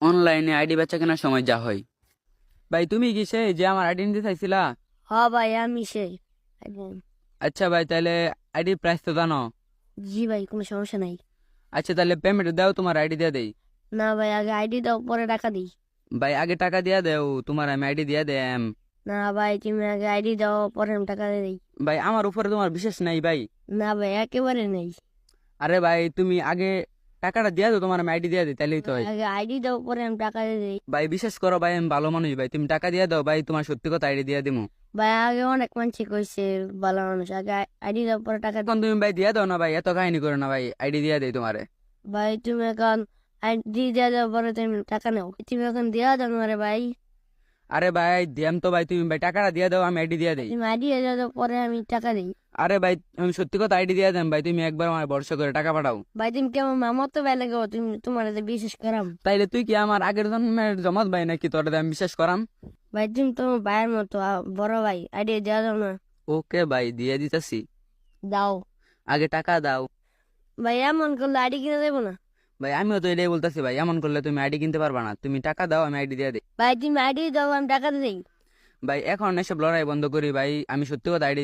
অনলাইনে আইডি বেচা কেনার সময় যা হয়। ভাই তুমি কি সেই যে আমার আইডি নিতে চাইছিলা? হ ভাই আমি সেই একদম। আচ্ছা ভাই, তাহলে আইডির প্রাইস তো জানো? জি ভাই কোনো সমস্যা নাই। আচ্ছা তাহলে পেমেন্ট দাও, তোমার আইডি দিয়ে দেই। না ভাই আগে আইডি দাও পরে টাকা দিই। ভাই আগে টাকা দিয়া দেও, তোমার আমি আইডি দিয়া দেম। না ভাই তুমি আগে আইডি দাও পরে আমি টাকা দিয়ে দিই। ভাই আমার উপরে তোমার বিশেষ নাই ভাই। না ভাই একেবারে নেই। আরে ভাই তুমি আগে টাকাটা দিয়া দাও, তোমার আমি আইডি দিয়া দিই, তাহলেই তো হয়। আগে আইডি দাও পরে আমি টাকা দিয়ে দিই। ভাই বিশেষ করো ভাই, আমি ভালো মানুষ ভাই, তুমি টাকা দিয়া দাও ভাই, তোমার সত্যি কথা আইডি দিয়া দিমু। ভাই আগে অনেক মানুষ কইছে ভালো মানুষ, আগে আইডি দাও পরে টাকা দিই। এখন তুমি ভাই দিয়া দাও না ভাই, এত কাহিনী করো না ভাই, আইডি দিয়া দেই তোমারে। ভাই তুমি এখন আইডি দিয়ে দাও পরে তুমি টাকা নাও, তুমি এখন দিয়া দাও না ভাই। আরে ভাই দিয়াম তো ভাই, তুমি ভাই টাকাটা দিয়া দাও, আমি আইডি দিয়া দেই। তুমি আইডি দিয়ে দাও পরে আমি টাকা দিই। আরে ভাই আমি সত্যি কথা আইডি দিয়া দেন ভাই, তুমি একবার আমার ভরসা করে টাকা পাঠাও। ভাই তুমি কেমন মামার তো ভাই লাগে, তুমি তোমার বিশেষ করাম। তাইলে তুই কি আমার আগের জন্মের জমাত ভাই নাকি, তোর আমি বিশ্বাস করাম? ভাই তুমি তোমার ভাইয়ের মতো বড় ভাই, আইডি দেওয়া দাও না। ওকে ভাই দিয়ে দিতেছি, দাও। আগে টাকা দাও। ভাই এমন করলে আইডি কিনে দেবো না। ভাই আমিও তো এটাই বলতেছি ভাই, এমন করলে তুমি আইডি কিনতে পারবা না, তুমি টাকা দাও, আমি আইডি দিয়ে দিই। ভাই তুমি আইডি দাও আমি টাকা দিই। ভাই এখন এসব লড়াই বন্ধ করি ভাই, আমি সত্যি কথা আইডি